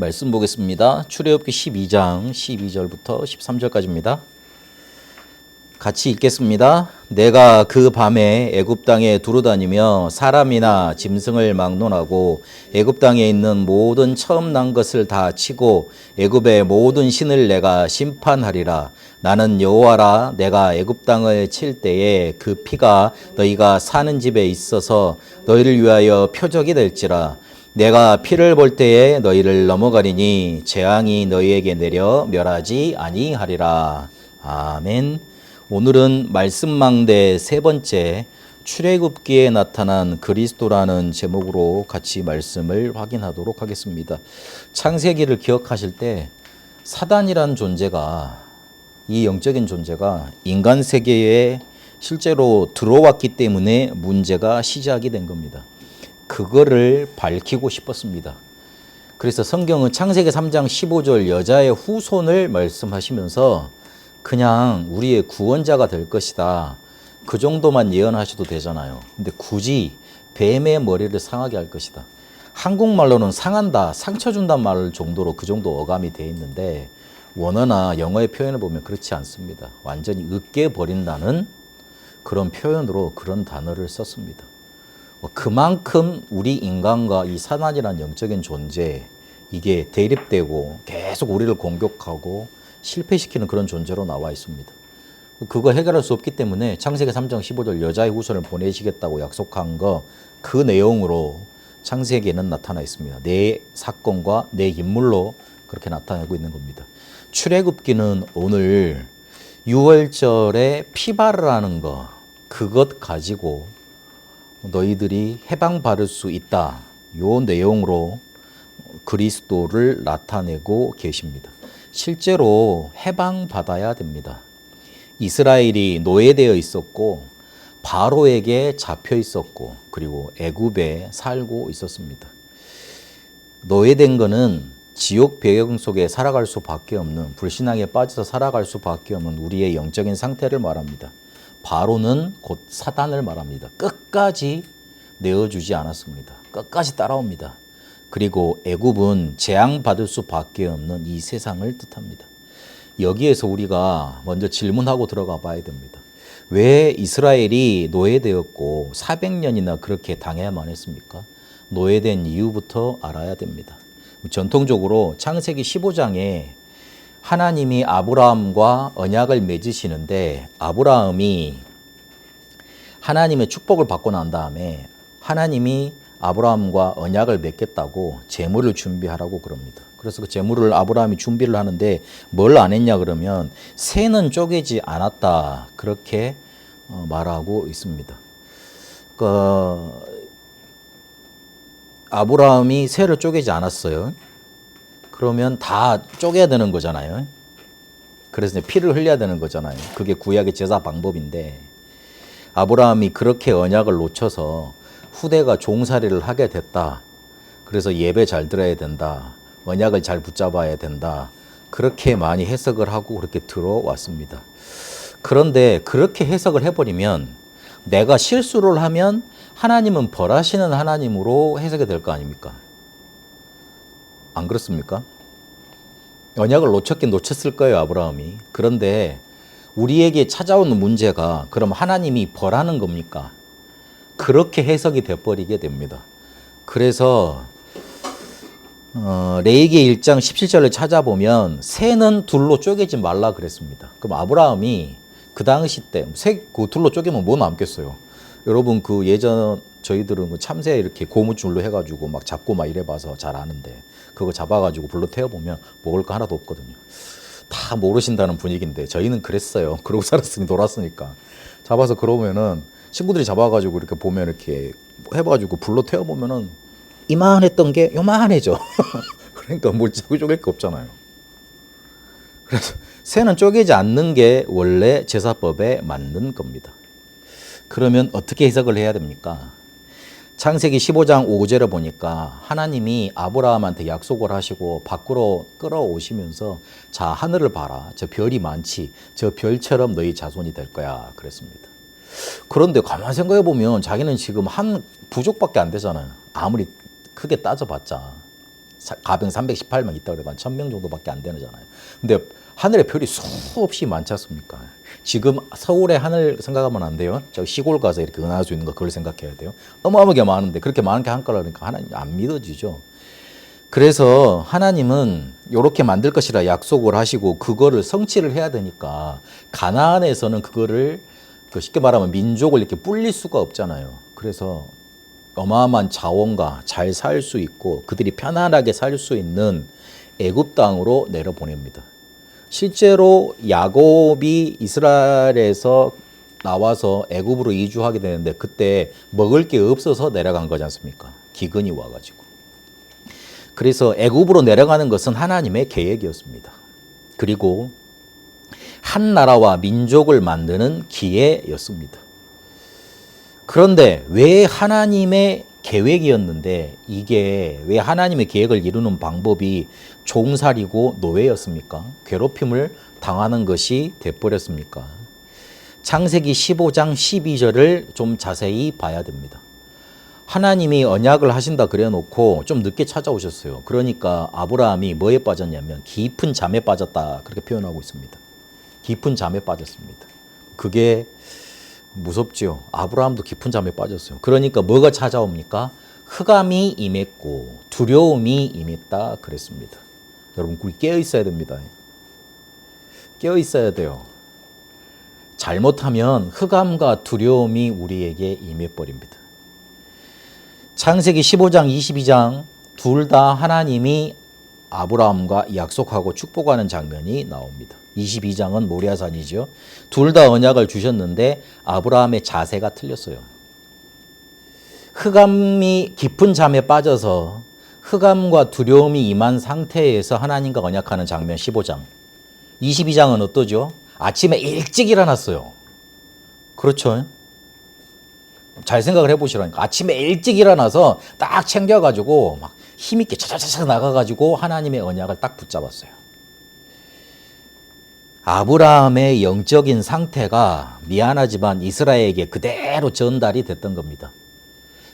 말씀 보겠습니다. 출애굽기 12장 12절부터 13절까지입니다. 같이 읽겠습니다. 내가 그 밤에 애굽 땅에 두루다니며 사람이나 짐승을 막론하고 애굽 땅에 있는 모든 처음 난 것을 다 치고 애굽의 모든 신을 내가 심판하리라. 나는 여호와라. 내가 애굽 땅을 칠 때에 그 피가 너희가 사는 집에 있어서 너희를 위하여 표적이 될지라. 내가 피를 볼 때에 너희를 넘어가리니 재앙이 너희에게 내려 멸하지 아니하리라. 아멘. 오늘은 말씀망대 세 번째 출애굽기에 나타난 그리스도라는 제목으로 같이 말씀을 확인하도록 하겠습니다. 창세기를 기억하실 때 사단이란 존재가, 이 영적인 존재가 인간 세계에 실제로 들어왔기 때문에 문제가 시작이 된 겁니다. 그거를 밝히고 싶었습니다. 그래서 성경은 창세기 3장 15절 여자의 후손을 말씀하시면서 그냥 우리의 구원자가 될 것이다, 그 정도만 예언하셔도 되잖아요. 근데 굳이 뱀의 머리를 상하게 할 것이다. 한국말로는 상한다, 상처 준단 말 정도로 그 정도 어감이 돼 있는데 원어나 영어의 표현을 보면 그렇지 않습니다. 완전히 으깨버린다는 그런 표현으로 그런 단어를 썼습니다. 그만큼 우리 인간과 이 사단이라는 영적인 존재, 이게 대립되고 계속 우리를 공격하고 실패시키는 그런 존재로 나와 있습니다. 그거 해결할 수 없기 때문에 창세기 3장 15절 여자의 후손을 보내시겠다고 약속한 거, 그 내용으로 창세기에는 나타나 있습니다. 내 사건과 내 인물로 그렇게 나타나고 있는 겁니다. 출애굽기는 오늘 6월절에 피발을 하는 거, 그것 가지고 너희들이 해방받을 수 있다, 요 내용으로 그리스도를 나타내고 계십니다. 실제로 해방받아야 됩니다. 이스라엘이 노예되어 있었고 바로에게 잡혀 있었고 그리고 애굽에 살고 있었습니다. 노예된 거는 지옥 배경 속에 살아갈 수밖에 없는, 불신앙에 빠져서 살아갈 수밖에 없는 우리의 영적인 상태를 말합니다. 바로는 곧 사단을 말합니다. 끝까지 내어주지 않았습니다. 끝까지 따라옵니다. 그리고 애굽은 재앙받을 수밖에 없는 이 세상을 뜻합니다. 여기에서 우리가 먼저 질문하고 들어가 봐야 됩니다. 왜 이스라엘이 노예되었고 400년이나 그렇게 당해야만 했습니까? 노예된 이유부터 알아야 됩니다. 전통적으로 창세기 15장에 하나님이 아브라함과 언약을 맺으시는데, 아브라함이 하나님의 축복을 받고 난 다음에 하나님이 아브라함과 언약을 맺겠다고 제물을 준비하라고 그럽니다. 그래서 그 제물을 아브라함이 준비를 하는데 뭘 안 했냐 그러면 새는 쪼개지 않았다, 그렇게 말하고 있습니다. 아브라함이 새를 쪼개지 않았어요. 그러면 다 쪼개야 되는 거잖아요. 그래서 피를 흘려야 되는 거잖아요. 그게 구약의 제사 방법인데, 아브라함이 그렇게 언약을 놓쳐서 후대가 종살이를 하게 됐다. 그래서 예배 잘 들어야 된다, 언약을 잘 붙잡아야 된다, 그렇게 많이 해석을 하고 그렇게 들어왔습니다. 그런데 그렇게 해석을 해버리면 내가 실수를 하면 하나님은 벌하시는 하나님으로 해석이 될 거 아닙니까? 안 그렇습니까? 언약을 놓쳤긴 놓쳤을 거예요, 아브라함이. 그런데 우리에게 찾아오는 문제가 그럼 하나님이 벌하는 겁니까? 그렇게 해석이 돼버리게 됩니다. 그래서 레위기 1장 17절을 찾아보면 새는 둘로 쪼개지 말라 그랬습니다. 그럼 아브라함이 그 당시 때 새 그 둘로 쪼개면 뭐 남겠어요? 여러분 그 예전 저희들은 그 참새 이렇게 고무줄로 해가지고 막 잡고 막 이래봐서 잘 아는데, 그거 잡아가지고 불로 태워보면 먹을 거 하나도 없거든요. 다 모르신다는 분위기인데 저희는 그랬어요. 그러고 살았으니 놀았으니까. 잡아서 그러면은 친구들이 잡아가지고 이렇게 보면 이렇게 해봐가지고 불로 태워보면은 이만했던 게 요만해져. 그러니까 뭘 쪼갤 게 없잖아요. 그래서 새는 쪼개지 않는 게 원래 제사법에 맞는 겁니다. 그러면 어떻게 해석을 해야 됩니까? 창세기 15장 5절에 보니까 하나님이 아브라함한테 약속을 하시고 밖으로 끌어오시면서 자, 하늘을 봐라. 저 별이 많지. 저 별처럼 너희 자손이 될 거야. 그랬습니다. 그런데 가만 생각해 보면 자기는 지금 한 부족밖에 안 되잖아요. 아무리 크게 따져봤자. 가병 318명 있다고 그래도 한 1000명 정도밖에 안 되잖아요. 근데 하늘의 별이 수없이 많지 않습니까? 지금 서울의 하늘 생각하면 안 돼요. 저 시골 가서 이렇게 은하할 수 있는 거 그걸 생각해야 돼요. 어마어마하게 많은데 그렇게 많은 게 한꺼라니까 하나님 안 믿어지죠. 그래서 하나님은 이렇게 만들 것이라 약속을 하시고 그거를 성취를 해야 되니까 가나안에서는 그거를 쉽게 말하면 민족을 이렇게 불릴 수가 없잖아요. 그래서 어마어마한 자원과 잘 살 수 있고 그들이 편안하게 살 수 있는 애굽 땅으로 내려보냅니다. 실제로 야곱이 이스라엘에서 나와서 애굽으로 이주하게 되는데 그때 먹을 게 없어서 내려간 거지 않습니까? 기근이 와가지고. 그래서 애굽으로 내려가는 것은 하나님의 계획이었습니다. 그리고 한 나라와 민족을 만드는 기회였습니다. 그런데 왜 하나님의 계획이었는데 이게 왜 하나님의 계획을 이루는 방법이 종살이고 노예였습니까? 괴롭힘을 당하는 것이 돼버렸습니까? 창세기 15장 12절을 좀 자세히 봐야 됩니다. 하나님이 언약을 하신다 그래놓고 좀 늦게 찾아오셨어요. 그러니까 아브라함이 뭐에 빠졌냐면 깊은 잠에 빠졌다 그렇게 표현하고 있습니다. 깊은 잠에 빠졌습니다. 그게 무섭죠. 아브라함도 깊은 잠에 빠졌어요. 그러니까 뭐가 찾아옵니까? 흑암이 임했고 두려움이 임했다 그랬습니다. 여러분 우리 깨어 있어야 됩니다. 깨어 있어야 돼요. 잘못하면 흑암과 두려움이 우리에게 임해버립니다. 창세기 15장 22장 둘 다 하나님이 아브라함과 약속하고 축복하는 장면이 나옵니다. 22장은 모리아산이죠. 둘 다 언약을 주셨는데 아브라함의 자세가 틀렸어요. 흑암이 깊은 잠에 빠져서 흑암과 두려움이 임한 상태에서 하나님과 언약하는 장면 15장. 22장은 어떠죠? 아침에 일찍 일어났어요. 그렇죠? 잘 생각을 해보시라니까. 아침에 일찍 일어나서 딱 챙겨가지고 막 힘있게 차차차차 나가가지고 하나님의 언약을 딱 붙잡았어요. 아브라함의 영적인 상태가 미안하지만 이스라엘에게 그대로 전달이 됐던 겁니다.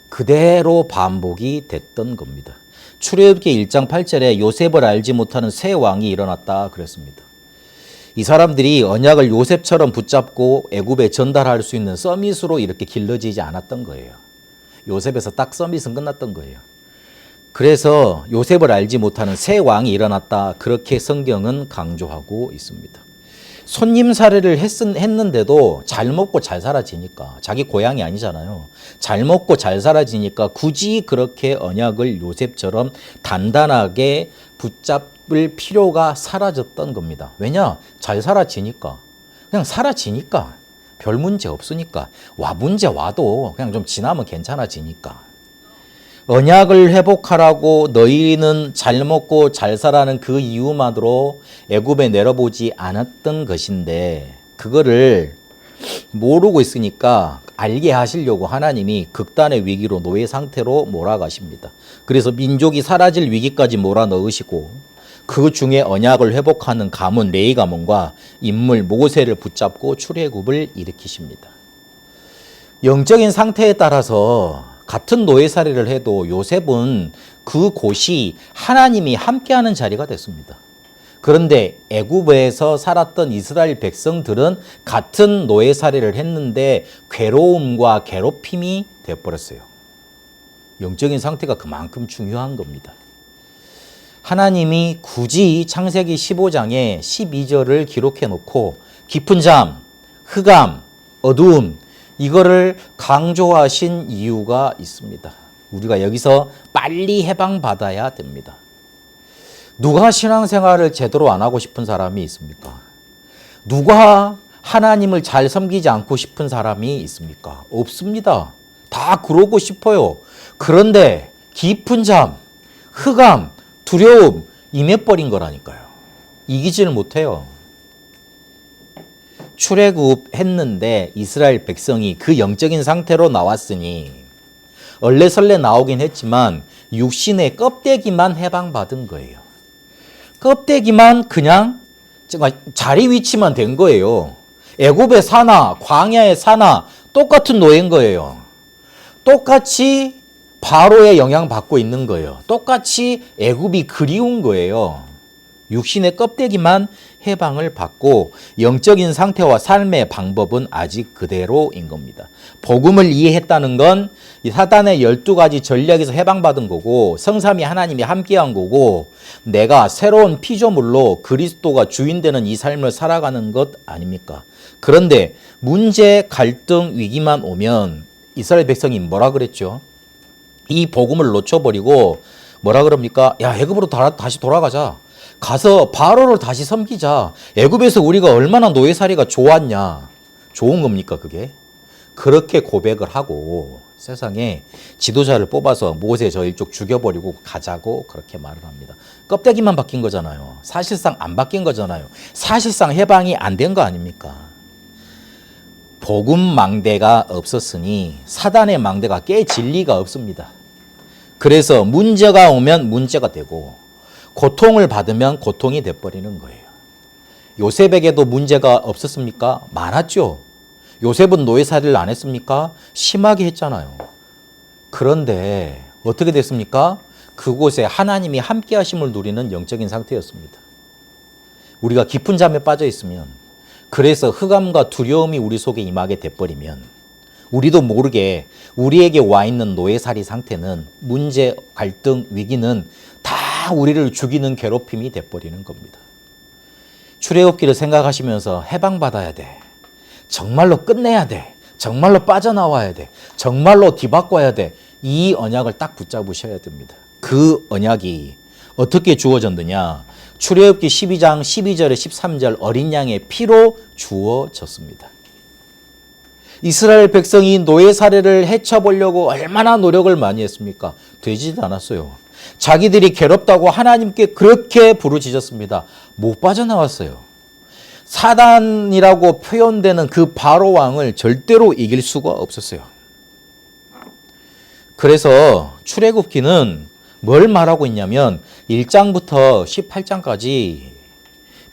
그대로 반복이 됐던 겁니다. 출애굽기 1장 8절에 요셉을 알지 못하는 새 왕이 일어났다 그랬습니다. 이 사람들이 언약을 요셉처럼 붙잡고 애굽에 전달할 수 있는 서밋으로 이렇게 길러지지 않았던 거예요. 요셉에서 딱 서밋은 끝났던 거예요. 그래서 요셉을 알지 못하는 새 왕이 일어났다 그렇게 성경은 강조하고 있습니다. 손님 사례를 했는데도 잘 먹고 잘 살아지니까 자기 고향이 아니잖아요. 잘 먹고 잘 살아지니까 굳이 그렇게 언약을 요셉처럼 단단하게 붙잡을 필요가 사라졌던 겁니다. 왜냐? 잘 살아지니까. 그냥 살아지니까. 별 문제 없으니까. 문제 와도 그냥 좀 지나면 괜찮아지니까. 언약을 회복하라고 너희는 잘 먹고 잘 살아는 그 이유만으로 애굽에 내려보지 않았던 것인데 그거를 모르고 있으니까 알게 하시려고 하나님이 극단의 위기로 노예 상태로 몰아가십니다. 그래서 민족이 사라질 위기까지 몰아넣으시고 그 중에 언약을 회복하는 가문 레위 가문과 인물 모세를 붙잡고 출애굽을 일으키십니다. 영적인 상태에 따라서 같은 노예 살이를 해도 요셉은 그 곳이 하나님이 함께하는 자리가 됐습니다. 그런데 애굽에서 살았던 이스라엘 백성들은 같은 노예 살이를 했는데 괴로움과 괴롭힘이 되어버렸어요. 영적인 상태가 그만큼 중요한 겁니다. 하나님이 굳이 창세기 15장에 12절을 기록해 놓고 깊은 잠, 흑암, 어두움 이거를 강조하신 이유가 있습니다. 우리가 여기서 빨리 해방받아야 됩니다. 누가 신앙생활을 제대로 안 하고 싶은 사람이 있습니까? 누가 하나님을 잘 섬기지 않고 싶은 사람이 있습니까? 없습니다. 다 그러고 싶어요. 그런데 깊은 잠, 흑암, 두려움 임해버린 거라니까요. 이기지를 못해요. 출애굽했는데 이스라엘 백성이 그 영적인 상태로 나왔으니 얼레설레 나오긴 했지만 육신의 껍데기만 해방받은 거예요. 껍데기만 그냥 자리 위치만 된 거예요. 애굽에 사나 광야에 사나 똑같은 노예인 거예요. 똑같이 바로의 영향받고 있는 거예요. 똑같이 애굽이 그리운 거예요. 육신의 껍데기만 해방을 받고 영적인 상태와 삶의 방법은 아직 그대로인 겁니다. 복음을 이해했다는 건 사단의 12가지 전략에서 해방받은 거고 성삼위 하나님이 함께한 거고 내가 새로운 피조물로 그리스도가 주인되는 이 삶을 살아가는 것 아닙니까? 그런데 문제, 갈등, 위기만 오면 이스라엘 백성이 뭐라 그랬죠? 이 복음을 놓쳐버리고 뭐라 그럽니까? 야, 애굽으로 다시 돌아가자. 가서 바로를 다시 섬기자. 애굽에서 우리가 얼마나 노예살이가 좋았냐. 좋은 겁니까 그게? 그렇게 고백을 하고 세상에 지도자를 뽑아서 모세 저 일족 죽여버리고 가자고 그렇게 말을 합니다. 껍데기만 바뀐 거잖아요. 사실상 안 바뀐 거잖아요. 사실상 해방이 안 된 거 아닙니까? 복음 망대가 없었으니 사단의 망대가 깨질 리가 없습니다. 그래서 문제가 오면 문제가 되고 고통을 받으면 고통이 돼버리는 거예요. 요셉에게도 문제가 없었습니까? 많았죠. 요셉은 노예살이를 안 했습니까? 심하게 했잖아요. 그런데 어떻게 됐습니까? 그곳에 하나님이 함께 하심을 누리는 영적인 상태였습니다. 우리가 깊은 잠에 빠져 있으면 그래서 흑암과 두려움이 우리 속에 임하게 돼버리면 우리도 모르게 우리에게 와 있는 노예살이 상태는 문제, 갈등, 위기는 다 우리를 죽이는 괴롭힘이 돼버리는 겁니다. 출애굽기를 생각하시면서 해방받아야 돼. 정말로 끝내야 돼. 정말로 빠져나와야 돼. 정말로 뒤바꿔야 돼. 이 언약을 딱 붙잡으셔야 됩니다. 그 언약이 어떻게 주어졌느냐? 출애굽기 12장 12절에 13절 어린 양의 피로 주어졌습니다. 이스라엘 백성이 노예 사례를 해쳐보려고 얼마나 노력을 많이 했습니까? 되지도 않았어요. 자기들이 괴롭다고 하나님께 그렇게 부르짖었습니다. 못 빠져나왔어요. 사단이라고 표현되는 그 바로 왕을 절대로 이길 수가 없었어요. 그래서 출애굽기는 뭘 말하고 있냐면 1장부터 18장까지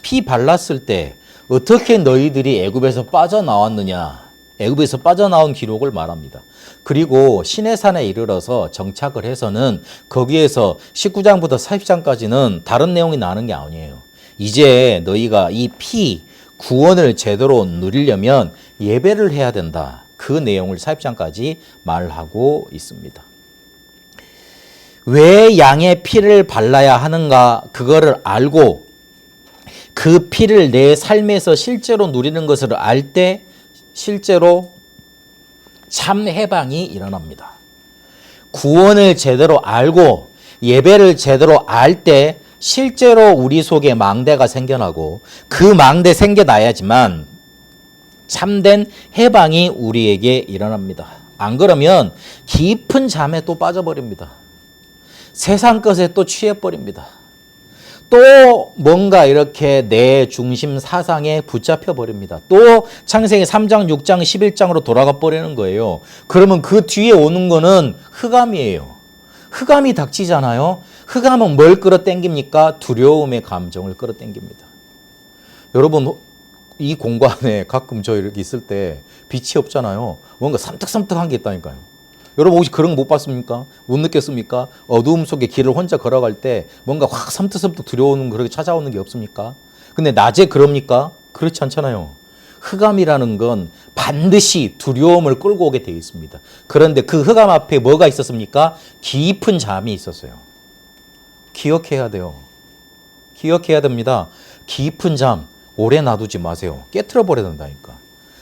피 발랐을 때 어떻게 너희들이 애굽에서 빠져나왔느냐, 애굽에서 빠져나온 기록을 말합니다. 그리고 시내산에 이르러서 정착을 해서는 거기에서 19장부터 40장까지는 다른 내용이 나는 게 아니에요. 이제 너희가 이 피 구원을 제대로 누리려면 예배를 해야 된다. 그 내용을 40장까지 말하고 있습니다. 왜 양의 피를 발라야 하는가 그거를 알고 그 피를 내 삶에서 실제로 누리는 것을 알 때 실제로 참 해방이 일어납니다. 구원을 제대로 알고 예배를 제대로 알 때 실제로 우리 속에 망대가 생겨나고 그 망대 생겨나야지만 참된 해방이 우리에게 일어납니다. 안 그러면 깊은 잠에 또 빠져버립니다. 세상 것에 또 취해버립니다. 또 뭔가 이렇게 내 중심 사상에 붙잡혀 버립니다. 또 창세기 3장, 6장, 11장으로 돌아가 버리는 거예요. 그러면 그 뒤에 오는 거는 흑암이에요. 흑암이 닥치잖아요. 흑암은 뭘 끌어당깁니까? 두려움의 감정을 끌어당깁니다. 여러분 이 공간에 가끔 저 이렇게 있을 때 빛이 없잖아요. 뭔가 섬뜩섬뜩한 게 있다니까요. 여러분 혹시 그런 거 못 봤습니까? 못 느꼈습니까? 어두움 속에 길을 혼자 걸어갈 때 뭔가 확 섬뜩섬뜩 두려우는 그렇게 찾아오는 게 없습니까? 근데 낮에 그럽니까? 그렇지 않잖아요. 흑암이라는 건 반드시 두려움을 끌고 오게 되어 있습니다. 그런데 그 흑암 앞에 뭐가 있었습니까? 깊은 잠이 있었어요. 기억해야 돼요. 기억해야 됩니다. 깊은 잠 오래 놔두지 마세요. 깨트려 버려야 된다니까.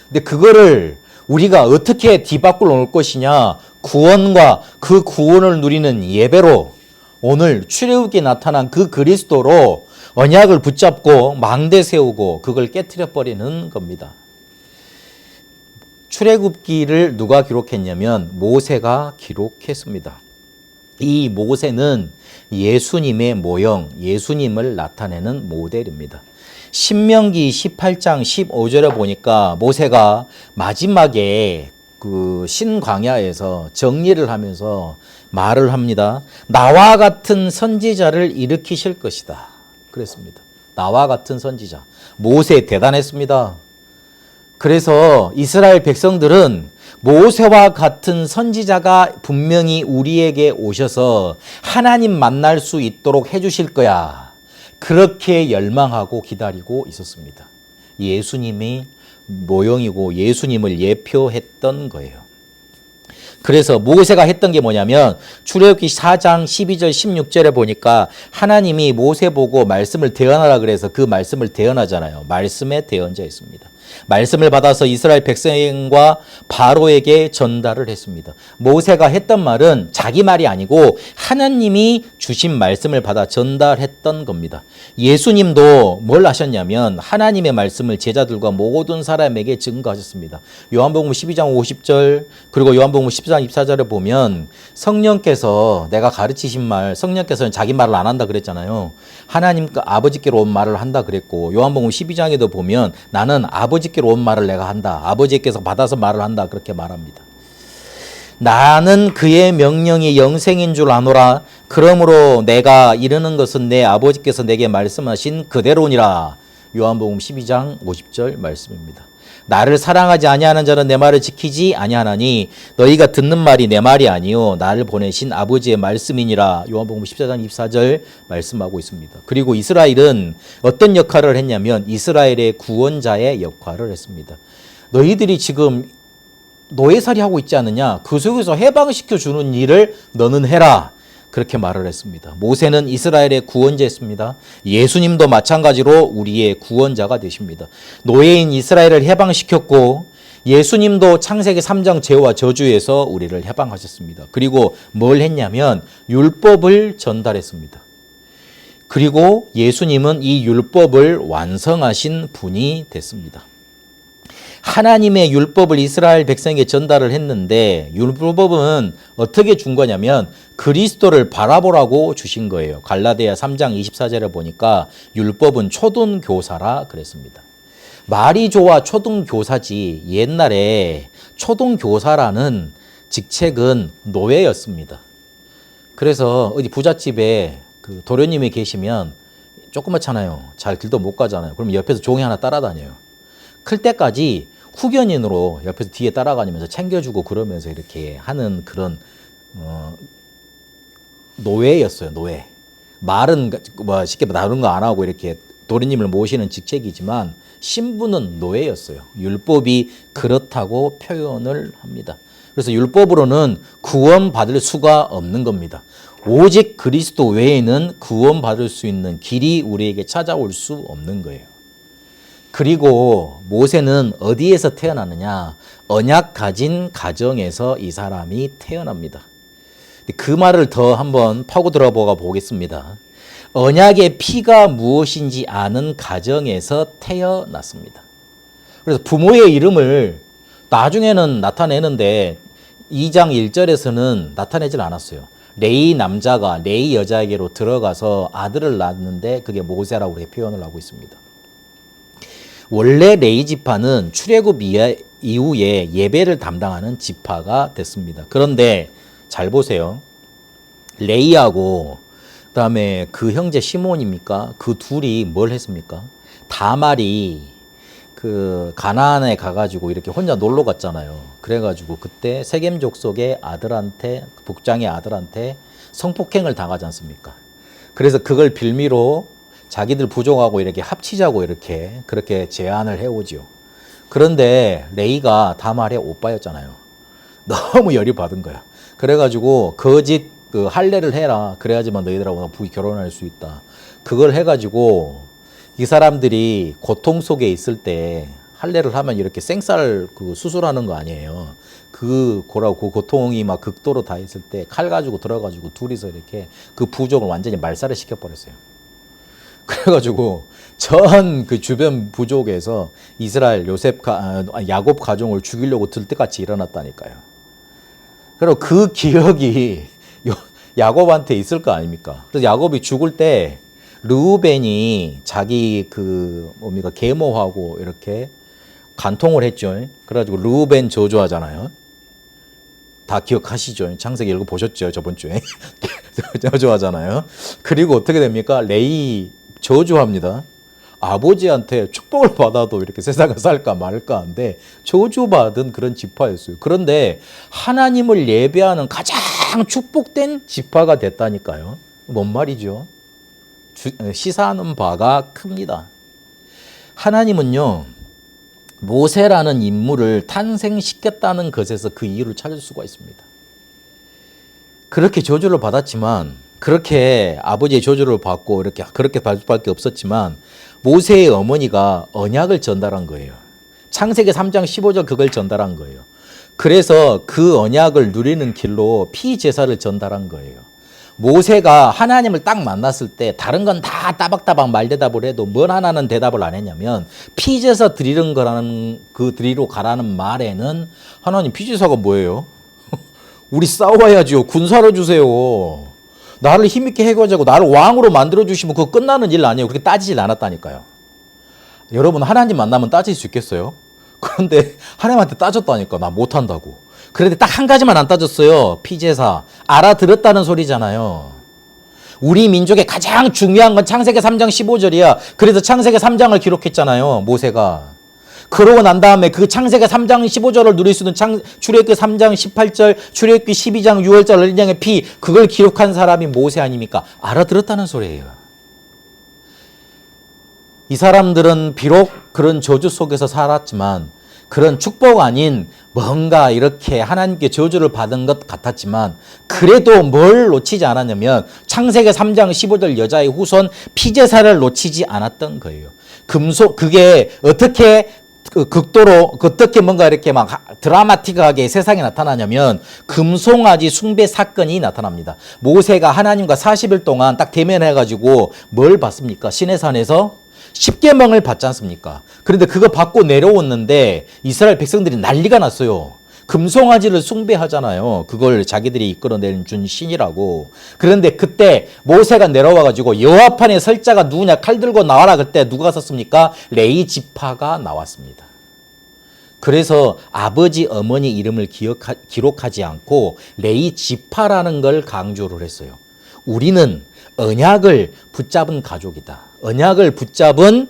근데 그거를 우리가 어떻게 뒤바꾸어 놓을 것이냐? 구원과 그 구원을 누리는 예배로 오늘 출애굽기에 나타난 그 그리스도로 언약을 붙잡고 망대 세우고 그걸 깨트려 버리는 겁니다. 출애굽기를 누가 기록했냐면 모세가 기록했습니다. 이 모세는 예수님의 모형, 예수님을 나타내는 모델입니다. 신명기 18장 15절에 보니까 모세가 마지막에 그 신광야에서 정리를 하면서 말을 합니다. 나와 같은 선지자를 일으키실 것이다. 그랬습니다. 나와 같은 선지자. 모세 대단했습니다. 그래서 이스라엘 백성들은 모세와 같은 선지자가 분명히 우리에게 오셔서 하나님 만날 수 있도록 해주실 거야. 그렇게 열망하고 기다리고 있었습니다. 예수님이 모형이고 예수님을 예표했던 거예요. 그래서 모세가 했던 게 뭐냐면 출애굽기 4장 12절 16절에 보니까 하나님이 모세 보고 말씀을 대언하라 그래서 그 말씀을 대언하잖아요. 말씀에 대언자였습니다. 말씀을 받아서 이스라엘 백성과 바로에게 전달을 했습니다. 모세가 했던 말은 자기 말이 아니고 하나님이 주신 말씀을 받아 전달했던 겁니다. 예수님도 뭘 하셨냐면 하나님의 말씀을 제자들과 모든 사람에게 증거하셨습니다. 요한복음 12장 50절 그리고 요한복음 14장 24절에 보면 성령께서 내가 가르치신 말 성령께서는 자기 말을 안 한다 그랬잖아요. 하나님과 아버지께로 온 말을 한다 그랬고 요한복음 12장에도 보면 나는 아버지께로 온 말을 내가 한다. 아버지께서 받아서 말을 한다. 그렇게 말합니다. 나는 그의 명령이 영생인 줄 아노라. 그러므로 내가 이르는 것은 내 아버지께서 내게 말씀하신 그대로니라. 요한복음 12장 50절 말씀입니다. 나를 사랑하지 아니하는 자는 내 말을 지키지 아니하나니 너희가 듣는 말이 내 말이 아니요 나를 보내신 아버지의 말씀이니라. 요한복음 14장 24절 말씀하고 있습니다. 그리고 이스라엘은 어떤 역할을 했냐면 이스라엘의 구원자의 역할을 했습니다. 너희들이 지금 노예살이 하고 있지 않느냐? 그 속에서 해방시켜 주는 일을 너는 해라. 그렇게 말을 했습니다. 모세는 이스라엘의 구원자였습니다. 예수님도 마찬가지로 우리의 구원자가 되십니다. 노예인 이스라엘을 해방시켰고 예수님도 창세기 3장 죄와 저주에서 우리를 해방하셨습니다. 그리고 뭘 했냐면 율법을 전달했습니다. 그리고 예수님은 이 율법을 완성하신 분이 됐습니다. 하나님의 율법을 이스라엘 백성에게 전달을 했는데 율법은 어떻게 준 거냐면 그리스도를 바라보라고 주신 거예요. 갈라디아 3장 24절에 보니까 율법은 초등교사라 그랬습니다. 말이 좋아 초등교사지 옛날에 초등교사라는 직책은 노예였습니다. 그래서 어디 부잣집에 그 도련님이 계시면 조그맣잖아요. 잘 길도 못 가잖아요. 그럼 옆에서 종이 하나 따라다녀요. 클 때까지 후견인으로 옆에서 뒤에 따라가면서 챙겨주고 그러면서 이렇게 하는 그런 노예였어요. 노예. 말은 뭐 쉽게 다른 거 안 하고 이렇게 도련님을 모시는 직책이지만 신분은 노예였어요. 율법이 그렇다고 표현을 합니다. 그래서 율법으로는 구원받을 수가 없는 겁니다. 오직 그리스도 외에는 구원받을 수 있는 길이 우리에게 찾아올 수 없는 거예요. 그리고 모세는 어디에서 태어나느냐? 언약 가진 가정에서 이 사람이 태어납니다. 그 말을 더 한번 파고 들어보가 보겠습니다. 언약의 피가 무엇인지 아는 가정에서 태어났습니다. 그래서 부모의 이름을 나중에는 나타내는데 2장 1절에서는 나타내질 않았어요. 레이 남자가 레이 여자에게로 들어가서 아들을 낳았는데 그게 모세라고 그렇게 표현을 하고 있습니다. 원래 레이 지파는 출애굽 이후에 예배를 담당하는 지파가 됐습니다. 그런데 잘 보세요. 레이하고 그다음에 그 형제 시몬입니까? 그 둘이 뭘 했습니까? 다말이 그 가나안에 가가지고 이렇게 혼자 놀러 갔잖아요. 그래가지고 그때 세겜 족속의 아들한테 북장의 아들한테 성폭행을 당하지 않습니까? 그래서 그걸 빌미로 자기들 부족하고 이렇게 합치자고 이렇게 그렇게 제안을 해오지요. 그런데 레이가 다말의 오빠였잖아요. 너무 열이 받은 거야. 그래가지고 거짓 그 할례를 해라. 그래야지만 너희들하고 부귀 결혼할 수 있다. 그걸 해가지고 이 사람들이 고통 속에 있을 때 할례를 하면 이렇게 생쌀 그 수술하는 거 아니에요. 그 고통이 막 극도로 다 있을 때 칼 가지고 들어가지고 둘이서 이렇게 그 부족을 완전히 말살을 시켜버렸어요. 그래가지고 전 그 주변 부족에서 이스라엘 야곱 가정을 죽이려고 들때같이 일어났다니까요. 그리고 그 기억이 야곱한테 있을 거 아닙니까? 그래서 야곱이 죽을 때 르우벤이 자기 그 뭡니까 계모하고 이렇게 간통을 했죠. 그래가지고 르우벤 저주하잖아요. 다 기억하시죠? 창세기 읽어보셨죠? 저번 주에 저주하잖아요. 그리고 어떻게 됩니까? 레이 저주합니다. 아버지한테 축복을 받아도 이렇게 세상을 살까 말까 한데 저주받은 그런 지파였어요. 그런데 하나님을 예배하는 가장 축복된 지파가 됐다니까요. 뭔 말이죠? 시사하는 바가 큽니다. 하나님은요, 모세라는 인물을 탄생시켰다는 것에서 그 이유를 찾을 수가 있습니다. 그렇게 저주를 받았지만, 그렇게 아버지의 저주를 받고 그렇게 받을 수밖에 없었지만, 모세의 어머니가 언약을 전달한 거예요. 창세기 3장 15절 그걸 전달한 거예요. 그래서 그 언약을 누리는 길로 피제사를 전달한 거예요. 모세가 하나님을 딱 만났을 때 다른 건 다 따박따박 말대답을 해도 뭘 하나는 대답을 안 했냐면 피제사 드리는 거라는 그 드리러 가라는 말에는 하나님 피제사가 뭐예요? 우리 싸워야지요. 군사로 주세요. 나를 힘있게 해가지고 나를 왕으로 만들어주시면 그거 끝나는 일 아니에요. 그렇게 따지질 않았다니까요. 여러분 하나님 만나면 따질 수 있겠어요? 그런데 하나님한테 따졌다니까. 나 못한다고. 그런데 딱 한 가지만 안 따졌어요. 피제사. 알아들었다는 소리잖아요. 우리 민족의 가장 중요한 건 창세기 3장 15절이야. 그래서 창세기 3장을 기록했잖아요. 모세가. 그러고 난 다음에 그 창세기 3장 15절을 누릴 수 있는 출애굽기 3장 18절, 출애굽기 12장 6월절 어린 양의 피, 그걸 기록한 사람이 모세 아닙니까? 알아들었다는 소리예요. 이 사람들은 비록 그런 저주 속에서 살았지만 그런 축복 아닌 뭔가 이렇게 하나님께 저주를 받은 것 같았지만 그래도 뭘 놓치지 않았냐면 창세기 3장 15절 여자의 후손 피제사를 놓치지 않았던 거예요. 그게 어떻게 극도로 어떻게 뭔가 이렇게 막 드라마틱하게 세상에 나타나냐면 금송아지 숭배 사건이 나타납니다. 모세가 하나님과 40일 동안 딱 대면해가지고 뭘 받습니까? 시내산에서 10계명을 받지 않습니까? 그런데 그거 받고 내려왔는데 이스라엘 백성들이 난리가 났어요. 금송아지를 숭배하잖아요. 그걸 자기들이 이끌어낸 준 신이라고. 그런데 그때 모세가 내려와가지고 여호와판에 설 자가 누구냐 칼 들고 나와라. 그때 누가 섰습니까? 레위 지파가 나왔습니다. 그래서 아버지 어머니 이름을 기록하지 않고 레위 지파라는 걸 강조를 했어요. 우리는 언약을 붙잡은 가족이다. 언약을 붙잡은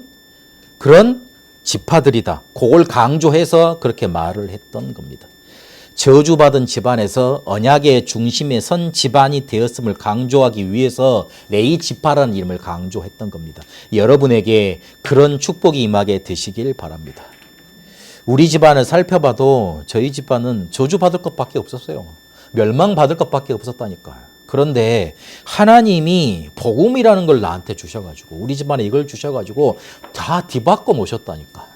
그런 지파들이다. 그걸 강조해서 그렇게 말을 했던 겁니다. 저주받은 집안에서 언약의 중심에 선 집안이 되었음을 강조하기 위해서 레위 지파라는 이름을 강조했던 겁니다. 여러분에게 그런 축복이 임하게 되시길 바랍니다. 우리 집안을 살펴봐도 저희 집안은 저주받을 것밖에 없었어요. 멸망받을 것밖에 없었다니까요. 그런데 하나님이 복음이라는 걸 나한테 주셔가지고 우리 집안에 이걸 주셔가지고 다 뒤바꿔 놓으셨다니까.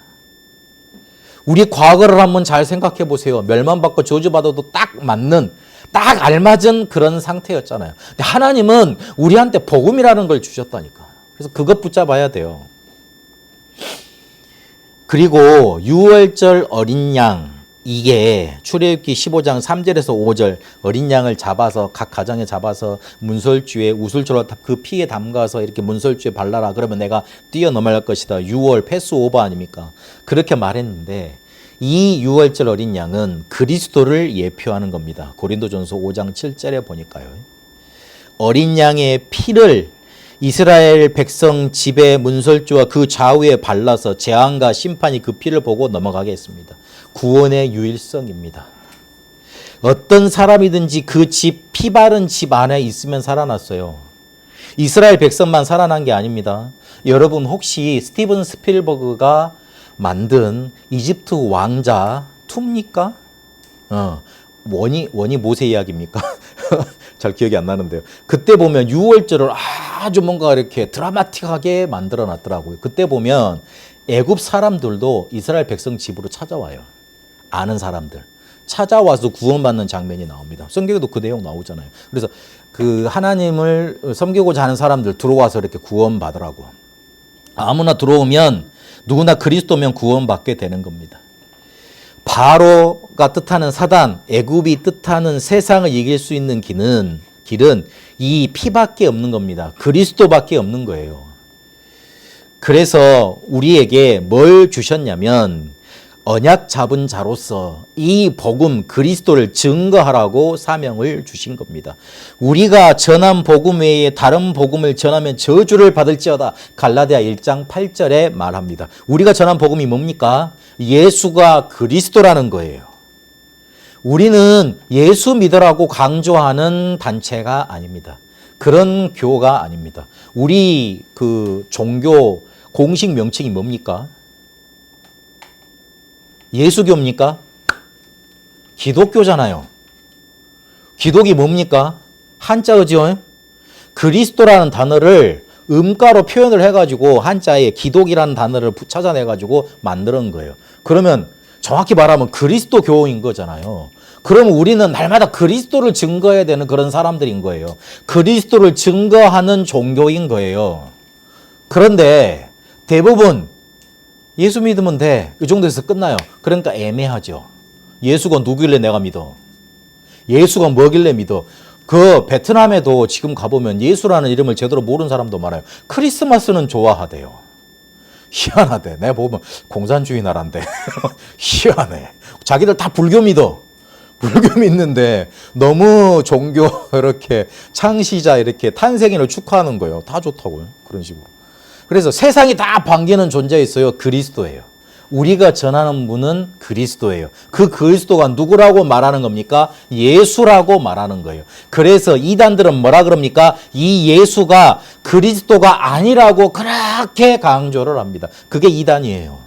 우리 과거를 한번 잘 생각해 보세요. 멸망받고 저주받아도 딱 맞는, 딱 알맞은 그런 상태였잖아요. 근데 하나님은 우리한테 복음이라는 걸 주셨다니까. 그래서 그것 붙잡아야 돼요. 그리고 유월절 어린 양, 이게 출애굽기 15장 3절에서 5절 어린 양을 잡아서 각 가정에 잡아서 문설주에 우슬초로 그 피에 담가서 이렇게 문설주에 발라라. 그러면 내가 뛰어넘어갈 것이다. 6월 패스오버 아닙니까? 그렇게 말했는데 이 6월절 어린 양은 그리스도를 예표하는 겁니다. 고린도전서 5장 7절에 보니까요. 어린 양의 피를 이스라엘 백성 집의 문설주와 그 좌우에 발라서 재앙과 심판이 그 피를 보고 넘어가게 했습니다. 구원의 유일성입니다. 어떤 사람이든지 그 집, 피 바른 집 안에 있으면 살아났어요. 이스라엘 백성만 살아난 게 아닙니다. 여러분 혹시 스티븐 스필버그가 만든 이집트 왕자 2입니까? 원이 모세 이야기입니까? 잘 기억이 안 나는데요. 그때 보면 6월절을 아주 뭔가 이렇게 드라마틱하게 만들어 놨더라고요. 그때 보면 애굽 사람들도 이스라엘 백성 집으로 찾아와요. 아는 사람들. 찾아와서 구원받는 장면이 나옵니다. 성경에도 그 내용 나오잖아요. 그래서 그 하나님을 섬기고자 하는 사람들 들어와서 이렇게 구원받으라고. 아무나 들어오면 누구나 그리스도면 구원받게 되는 겁니다. 바로가 뜻하는 사단, 애굽이 뜻하는 세상을 이길 수 있는 길은 이 피밖에 없는 겁니다. 그리스도밖에 없는 거예요. 그래서 우리에게 뭘 주셨냐면 언약 잡은 자로서 이 복음 그리스도를 증거하라고 사명을 주신 겁니다. 우리가 전한 복음 외에 다른 복음을 전하면 저주를 받을지어다. 갈라디아 1장 8절에 말합니다. 우리가 전한 복음이 뭡니까? 예수가 그리스도라는 거예요. 우리는 예수 믿으라고 강조하는 단체가 아닙니다. 그런 교가 아닙니다. 우리 그 종교 공식 명칭이 뭡니까? 예수교입니까? 기독교잖아요. 기독이 뭡니까? 한자어지요. 그리스도라는 단어를 음가로 표현을 해가지고 한자에 기독이라는 단어를 찾아내가지고 만드는 거예요. 그러면 정확히 말하면 그리스도교인 거잖아요. 그럼 우리는 날마다 그리스도를 증거해야 되는 그런 사람들인 거예요. 그리스도를 증거하는 종교인 거예요. 그런데 대부분 예수 믿으면 돼. 이 정도에서 끝나요. 그러니까 애매하죠. 예수가 누구길래 내가 믿어? 예수가 뭐길래 믿어? 그 베트남에도 지금 가보면 예수라는 이름을 제대로 모르는 사람도 많아요. 크리스마스는 좋아하대요. 희한하대. 내가 보면 공산주의 나라인데 희한해. 자기들 다 불교 믿어. 불교 믿는데 너무 종교 이렇게 창시자 이렇게 탄생일을 축하하는 거예요. 다 좋다고요. 그런 식으로. 그래서 세상이 다 반기는 존재 있어요. 그리스도예요. 우리가 전하는 분은 그리스도예요. 그 그리스도가 누구라고 말하는 겁니까? 예수라고 말하는 거예요. 그래서 이단들은 뭐라 그럽니까? 이 예수가 그리스도가 아니라고 그렇게 강조를 합니다. 그게 이단이에요.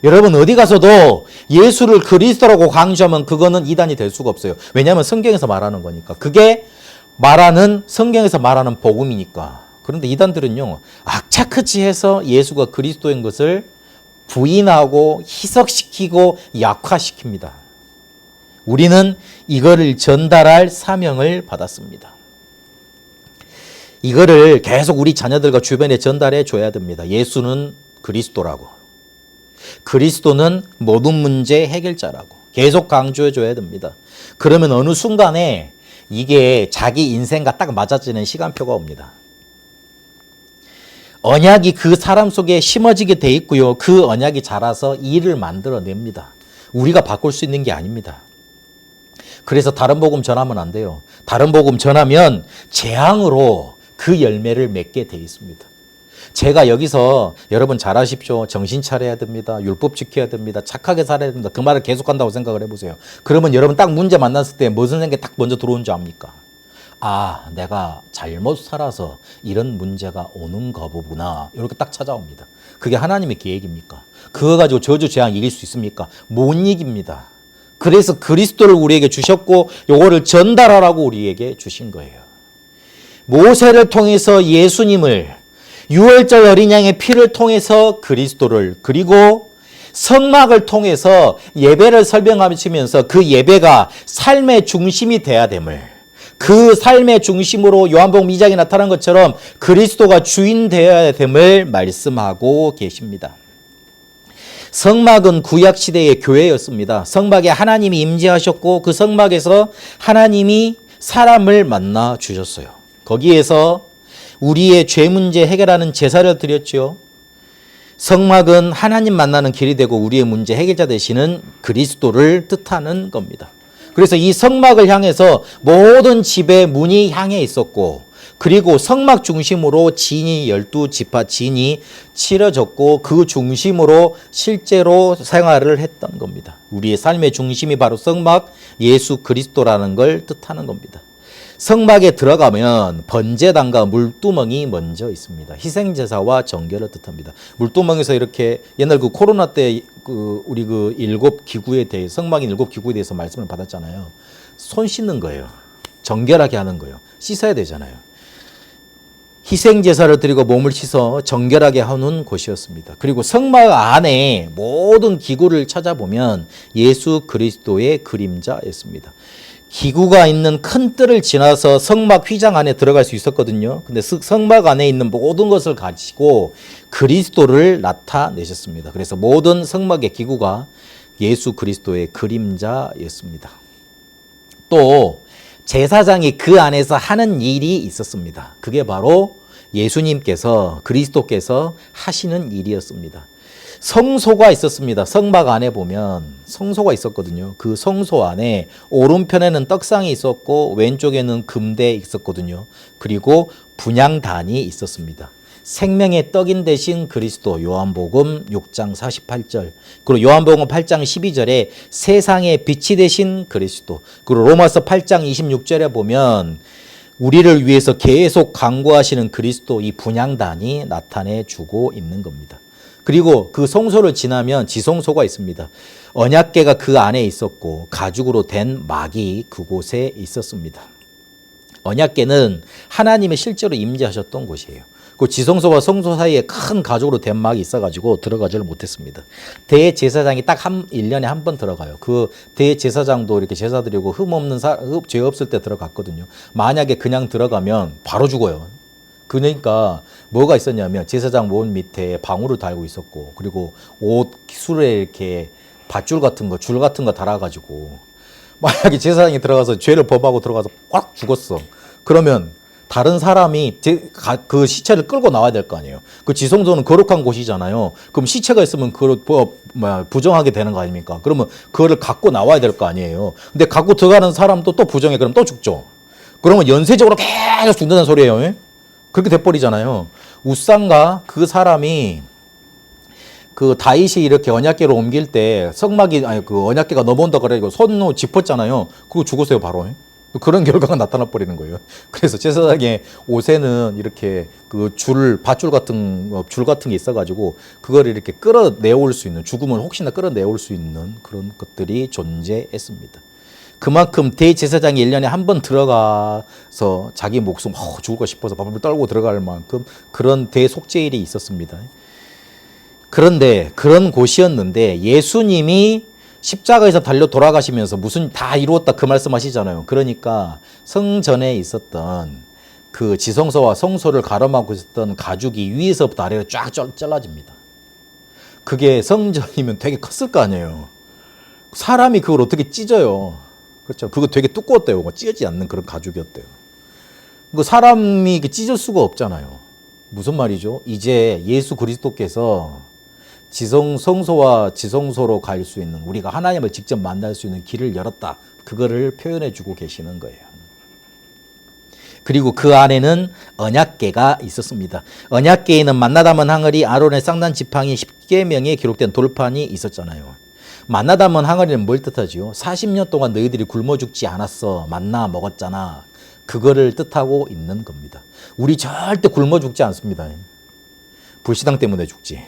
여러분 어디 가서도 예수를 그리스도라고 강조하면 그거는 이단이 될 수가 없어요. 왜냐하면 성경에서 말하는 거니까. 그게 성경에서 말하는 복음이니까. 그런데 이단들은요, 악착같이해서 예수가 그리스도인 것을 부인하고 희석시키고 약화시킵니다. 우리는 이거를 전달할 사명을 받았습니다. 이거를 계속 우리 자녀들과 주변에 전달해 줘야 됩니다. 예수는 그리스도라고. 그리스도는 모든 문제 해결자라고. 계속 강조해 줘야 됩니다. 그러면 어느 순간에 이게 자기 인생과 딱 맞아지는 시간표가 옵니다. 언약이 그 사람 속에 심어지게 돼 있고요. 그 언약이 자라서 일을 만들어냅니다. 우리가 바꿀 수 있는 게 아닙니다. 그래서 다른 복음 전하면 안 돼요. 다른 복음 전하면 재앙으로 그 열매를 맺게 돼 있습니다. 제가 여기서 여러분 잘 아십시오. 정신 차려야 됩니다. 율법 지켜야 됩니다. 착하게 살아야 됩니다. 그 말을 계속한다고 생각을 해보세요. 그러면 여러분 딱 문제 만났을 때 무슨 생각이 딱 먼저 들어온 줄 압니까? 아, 내가 잘못 살아서 이런 문제가 오는가 보구나. 이렇게 딱 찾아옵니다. 그게 하나님의 계획입니까? 그거 가지고 저주 재앙 이길 수 있습니까? 못 이깁니다. 그래서 그리스도를 우리에게 주셨고 요거를 전달하라고 우리에게 주신 거예요. 모세를 통해서 예수님을, 유월절 어린 양의 피를 통해서 그리스도를, 그리고 성막을 통해서 예배를 설명하시면서 그 예배가 삶의 중심이 돼야 됨을, 그 삶의 중심으로 요한복음 2장에 나타난 것처럼 그리스도가 주인 되어야 됨을 말씀하고 계십니다. 성막은 구약시대의 교회였습니다. 성막에 하나님이 임재하셨고 그 성막에서 하나님이 사람을 만나 주셨어요. 거기에서 우리의 죄 문제 해결하는 제사를 드렸죠. 성막은 하나님 만나는 길이 되고 우리의 문제 해결자 되시는 그리스도를 뜻하는 겁니다. 그래서 이 성막을 향해서 모든 집의 문이 향해 있었고, 그리고 성막 중심으로 진이 12지파 진이 치러졌고 그 중심으로 실제로 생활을 했던 겁니다. 우리의 삶의 중심이 바로 성막, 예수 그리스도라는 걸 뜻하는 겁니다. 성막에 들어가면 번제단과 물두멍이 먼저 있습니다. 희생제사와 정결을 뜻합니다. 물두멍에서 이렇게 옛날 그 코로나 때 우리 그 7기구에 대해, 성막인 7기구에 대해서 말씀을 받았잖아요. 손 씻는 거예요. 정결하게 하는 거예요. 씻어야 되잖아요. 희생제사를 드리고 몸을 씻어 정결하게 하는 곳이었습니다. 그리고 성막 안에 모든 기구를 찾아보면 예수 그리스도의 그림자였습니다. 기구가 있는 큰 뜰을 지나서 성막 휘장 안에 들어갈 수 있었거든요. 근데 성막 안에 있는 모든 것을 가지고 그리스도를 나타내셨습니다. 그래서 모든 성막의 기구가 예수 그리스도의 그림자였습니다. 또 제사장이 그 안에서 하는 일이 있었습니다. 그게 바로 예수님께서, 그리스도께서 하시는 일이었습니다. 성소가 있었습니다. 성막 안에 보면 성소가 있었거든요. 그 성소 안에 오른편에는 떡상이 있었고 왼쪽에는 금대 있었거든요. 그리고 분향단이 있었습니다. 생명의 떡인 대신 그리스도, 요한복음 6장 48절, 그리고 요한복음 8장 12절에 세상의 빛이 되신 그리스도, 그리고 로마서 8장 26절에 보면 우리를 위해서 계속 강구하시는 그리스도, 이 분향단이 나타내 주고 있는 겁니다. 그리고 그 성소를 지나면 지성소가 있습니다. 언약궤가 그 안에 있었고 가죽으로 된 막이 그곳에 있었습니다. 언약궤는 하나님이 실제로 임재하셨던 곳이에요. 그 지성소와 성소 사이에 큰 가죽으로 된 막이 있어가지고 들어가지를 못했습니다. 대제사장이 딱 1년에 한 번 들어가요. 그 대제사장도 이렇게 제사 드리고 죄 없을 때 들어갔거든요. 만약에 그냥 들어가면 바로 죽어요. 그러니까 뭐가 있었냐면 제사장 문 밑에 방울을 달고 있었고, 그리고 옷 술에 이렇게 밧줄 같은 거, 줄 같은 거 달아가지고 만약에 제사장이 들어가서 죄를 범하고 들어가서 꽉 죽었어. 그러면 다른 사람이 그 시체를 끌고 나와야 될 거 아니에요. 그 지성소는 거룩한 곳이잖아요. 그럼 시체가 있으면 그걸 부정하게 되는 거 아닙니까? 그러면 그거를 갖고 나와야 될 거 아니에요. 근데 갖고 들어가는 사람도 또 부정해. 그럼 또 죽죠. 그러면 연쇄적으로 계속 죽는다는 소리예요. 그렇게 돼버리잖아요. 우상가 그 사람이 그 다윗이 이렇게 언약궤로 옮길 때 그 언약궤가 넘어온다 그래가지고 손으로 짚었잖아요. 그거 죽었어요, 바로. 그런 결과가 나타나 버리는 거예요. 그래서 제사장의 옷에는 이렇게 그 밧줄 같은 게 있어가지고 그걸 이렇게 끌어내올 수 있는, 죽음을 혹시나 끌어내올 수 있는 그런 것들이 존재했습니다. 그만큼 대제사장이 1년에 한 번 들어가서 자기 목숨 죽을까 싶어서 바글바글 떨고 들어갈 만큼 그런 대속죄일이 있었습니다. 그런데 그런 곳이었는데 예수님이 십자가에서 달려 돌아가시면서 무슨 다 이루었다 그 말씀하시잖아요. 그러니까 성전에 있었던 그 지성소와 성소를 가로막고 있었던 가죽이 위에서부터 아래로 쫙 잘라집니다. 그게 성전이면 되게 컸을 거 아니에요. 사람이 그걸 어떻게 찢어요? 그렇죠. 그거 되게 두꺼웠대요. 찢어지지 않는 그런 가죽이었대요. 그 사람이 찢을 수가 없잖아요. 무슨 말이죠? 이제 예수 그리스도께서 성소와 지성소로 갈 수 있는, 우리가 하나님을 직접 만날 수 있는 길을 열었다. 그거를 표현해 주고 계시는 거예요. 그리고 그 안에는 언약궤가 있었습니다. 언약궤에는 만나 담은 항아리, 아론의 쌍난 지팡이, 10계명에 기록된 돌판이 있었잖아요. 만나 담은 항아리는 뭘 뜻하지요? 40년 동안 너희들이 굶어 죽지 않았어. 만나 먹었잖아. 그거를 뜻하고 있는 겁니다. 우리 절대 굶어 죽지 않습니다. 불신앙 때문에 죽지.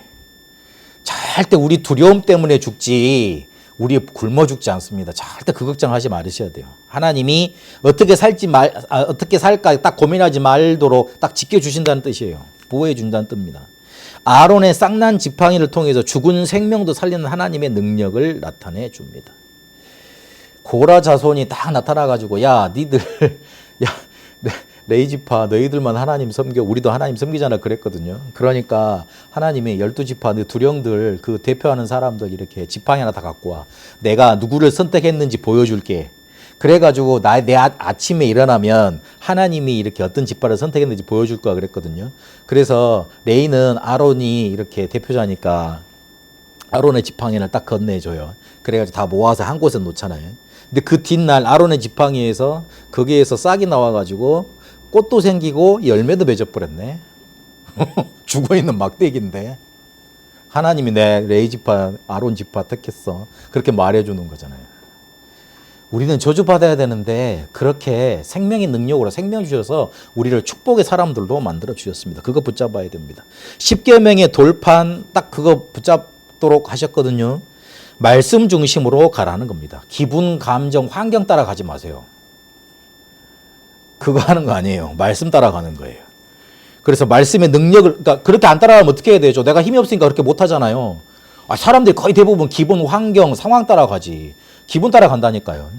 절대 우리 두려움 때문에 죽지, 우리 굶어 죽지 않습니다. 절대 그 걱정하지 말으셔야 돼요. 하나님이 어떻게 살까 딱 고민하지 말도록 딱 지켜주신다는 뜻이에요. 보호해 준다는 뜻입니다. 아론의 쌍난 지팡이를 통해서 죽은 생명도 살리는 하나님의 능력을 나타내 줍니다. 고라 자손이 딱 나타나가지고 니들 레이지파 너희들만 하나님 섬겨, 우리도 하나님 섬기잖아 그랬거든요. 그러니까 하나님이 12지파 두령들 그 대표하는 사람들 이렇게 지팡이 하나 다 갖고 와. 내가 누구를 선택했는지 보여줄게. 그래가지고 내 아침에 일어나면 하나님이 이렇게 어떤 지파를 선택했는지 보여줄 거야 그랬거든요. 그래서 레이는 아론이 이렇게 대표자니까 아론의 지팡이를 딱 건네줘요. 그래가지고 다 모아서 한 곳에 놓잖아요. 근데 그 뒷날 아론의 지팡이에서 거기에서 싹이 나와가지고 꽃도 생기고 열매도 맺어버렸네. 죽어있는 막대기인데 하나님이 내 레이지파 아론 지파 택했어. 그렇게 말해주는 거잖아요. 우리는 저주받아야 되는데 그렇게 생명의 능력으로 생명 주셔서 우리를 축복의 사람들로 만들어 주셨습니다. 그거 붙잡아야 됩니다. 10계명의 돌판 딱 그거 붙잡도록 하셨거든요. 말씀 중심으로 가라는 겁니다. 기분, 감정, 환경 따라 가지 마세요. 그거 하는 거 아니에요. 말씀 따라가는 거예요. 그래서 말씀의 능력을, 그러니까 그렇게 안 따라가면 어떻게 해야 되죠? 내가 힘이 없으니까 그렇게 못 하잖아요. 사람들이 거의 대부분 기분, 환경, 상황 따라가지. 기분 따라간다니까요.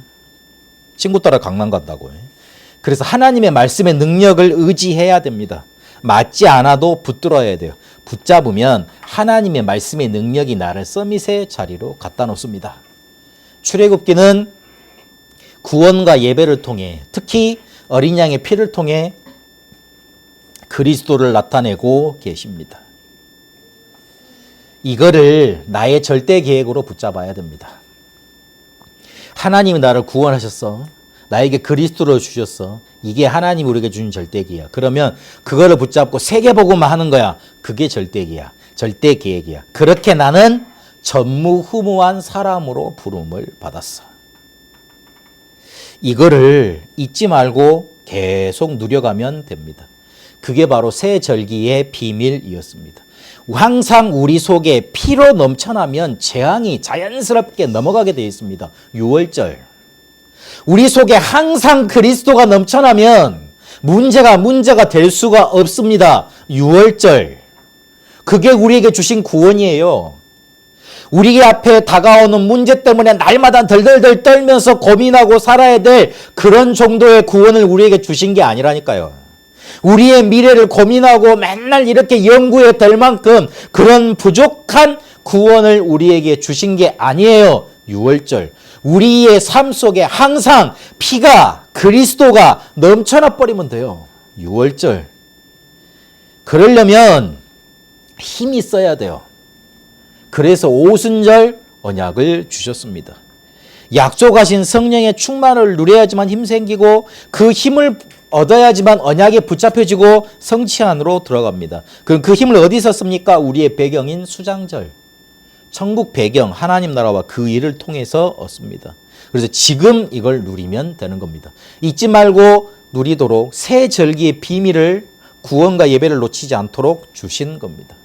친구 따라 강남 간다고. 그래서 하나님의 말씀의 능력을 의지해야 됩니다. 맞지 않아도 붙들어야 돼요. 붙잡으면 하나님의 말씀의 능력이 나를 서밋의 자리로 갖다 놓습니다. 출애굽기는 구원과 예배를 통해, 특히 어린 양의 피를 통해 그리스도를 나타내고 계십니다. 이거를 나의 절대 계획으로 붙잡아야 됩니다. 하나님이 나를 구원하셨어. 나에게 그리스도를 주셨어. 이게 하나님이 우리에게 주신 절대 계획이야. 그러면 그거를 붙잡고 세계복음만 하는 거야. 그게 절대 계획이야. 절대 계획이야. 그렇게 나는 전무후무한 사람으로 부름을 받았어. 이거를 잊지 말고 계속 누려가면 됩니다. 그게 바로 새 절기의 비밀이었습니다. 항상 우리 속에 피로 넘쳐나면 재앙이 자연스럽게 넘어가게 되어 있습니다. 유월절. 우리 속에 항상 그리스도가 넘쳐나면 문제가 될 수가 없습니다. 유월절. 그게 우리에게 주신 구원이에요. 우리 앞에 다가오는 문제 때문에 날마다 덜덜덜 떨면서 고민하고 살아야 될 그런 정도의 구원을 우리에게 주신 게 아니라니까요. 우리의 미래를 고민하고 맨날 이렇게 연구해 될 만큼 그런 부족한 구원을 우리에게 주신 게 아니에요. 유월절. 우리의 삶 속에 항상 피가 그리스도가 넘쳐나 버리면 돼요. 유월절. 그러려면 힘이 있어야 돼요. 그래서 오순절 언약을 주셨습니다. 약속하신 성령의 충만을 누려야지만 힘 생기고 그 힘을 얻어야지만 언약에 붙잡혀지고 성취 안으로 들어갑니다. 그럼 그 힘을 어디서 씁니까? 우리의 배경인 수장절. 천국 배경, 하나님 나라와 그 일을 통해서 얻습니다. 그래서 지금 이걸 누리면 되는 겁니다. 잊지 말고 누리도록 새 절기의 비밀을 구원과 예배를 놓치지 않도록 주신 겁니다.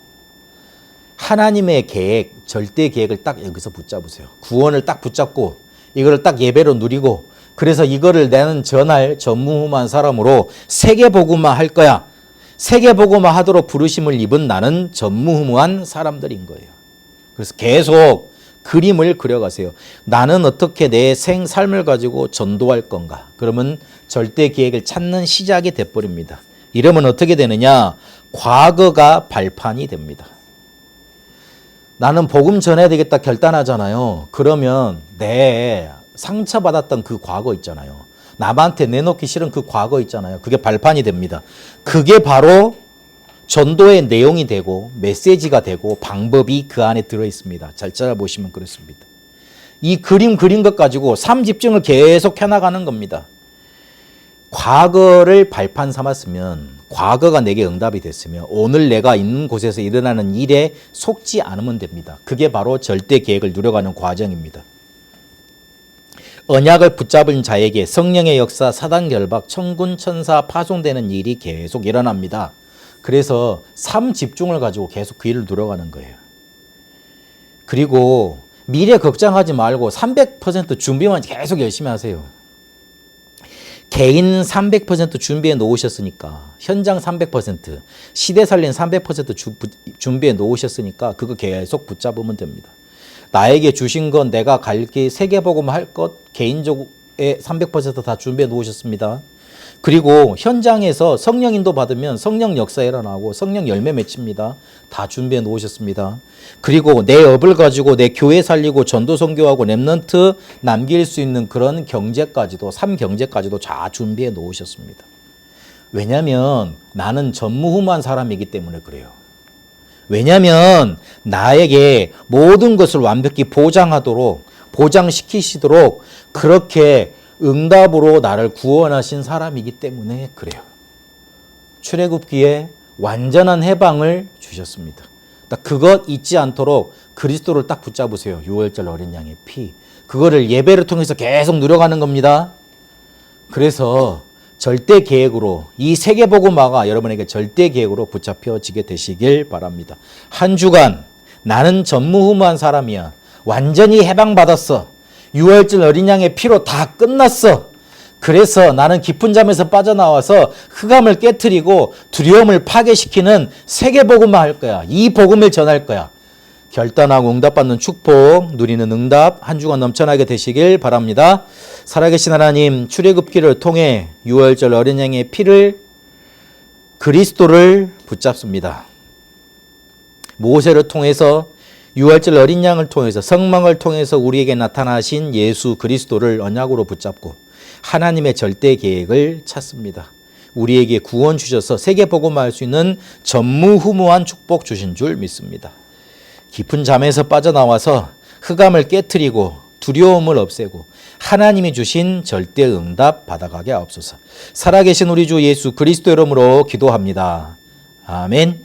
하나님의 계획, 절대 계획을 딱 여기서 붙잡으세요. 구원을 딱 붙잡고 이거를 딱 예배로 누리고 그래서 이거를 나는 전할 전무후무한 사람으로 세계복음화 할 거야. 세계복음화 하도록 부르심을 입은 나는 전무후무한 사람들인 거예요. 그래서 계속 그림을 그려가세요. 나는 어떻게 내 삶을 가지고 전도할 건가? 그러면 절대 계획을 찾는 시작이 돼버립니다. 이러면 어떻게 되느냐? 과거가 발판이 됩니다. 나는 복음 전해야 되겠다 결단하잖아요. 그러면 내 상처받았던 그 과거 있잖아요. 남한테 내놓기 싫은 그 과거 있잖아요. 그게 발판이 됩니다. 그게 바로 전도의 내용이 되고 메시지가 되고 방법이 그 안에 들어있습니다. 잘 찾아보시면 그렇습니다. 이 그림 그린 것 가지고 삶 집중을 계속 해나가는 겁니다. 과거를 발판 삼았으면 과거가 내게 응답이 됐으면 오늘 내가 있는 곳에서 일어나는 일에 속지 않으면 됩니다. 그게 바로 절대 계획을 누려가는 과정입니다. 언약을 붙잡은 자에게 성령의 역사, 사단 결박, 천군 천사 파송되는 일이 계속 일어납니다. 그래서 삶 집중을 가지고 계속 그 일을 누려가는 거예요. 그리고 미래 걱정하지 말고 300% 준비만 계속 열심히 하세요. 개인 300% 준비해 놓으셨으니까 현장 300%, 시대 살린 300% 준비해 놓으셨으니까 그거 계속 붙잡으면 됩니다. 나에게 주신 건 내가 갈 길, 세계복음 할 것 개인적에 300% 다 준비해 놓으셨습니다. 그리고 현장에서 성령 인도 받으면 성령 역사 일어나고 성령 열매 맺힙니다. 다 준비해 놓으셨습니다. 그리고 내 업을 가지고 내 교회 살리고 전도 선교하고 렘넌트 남길 수 있는 그런 경제까지도 삶 경제까지도 다 준비해 놓으셨습니다. 왜냐하면 나는 전무후무한 사람이기 때문에 그래요. 왜냐하면 나에게 모든 것을 완벽히 보장시키시도록 그렇게 응답으로 나를 구원하신 사람이기 때문에 그래요. 출애굽기에 완전한 해방을 주셨습니다. 그것 잊지 않도록 그리스도를 딱 붙잡으세요. 유월절 어린 양의 피. 그거를 예배를 통해서 계속 누려가는 겁니다. 그래서 절대 계획으로 이 세계복음화가 여러분에게 절대 계획으로 붙잡혀지게 되시길 바랍니다. 한 주간 나는 전무후무한 사람이야. 완전히 해방받았어. 6월절 어린 양의 피로 다 끝났어. 그래서 나는 깊은 잠에서 빠져나와서 흑암을 깨트리고 두려움을 파괴시키는 세계복음화 할 거야. 이 복음을 전할 거야. 결단하고 응답받는 축복, 누리는 응답 한 주간 넘쳐나게 되시길 바랍니다. 살아계신 하나님, 출애굽기를 통해 6월절 어린 양의 피를 그리스도를 붙잡습니다. 모세를 통해서 6월절 어린 양을 통해서 성막을 통해서 우리에게 나타나신 예수 그리스도를 언약으로 붙잡고 하나님의 절대 계획을 찾습니다. 우리에게 구원 주셔서 세계복음화할 수 있는 전무후무한 축복 주신 줄 믿습니다. 깊은 잠에서 빠져나와서 흑암을 깨트리고 두려움을 없애고 하나님이 주신 절대 응답 받아가게 하옵소서. 살아계신 우리 주 예수 그리스도 이름으로 기도합니다. 아멘.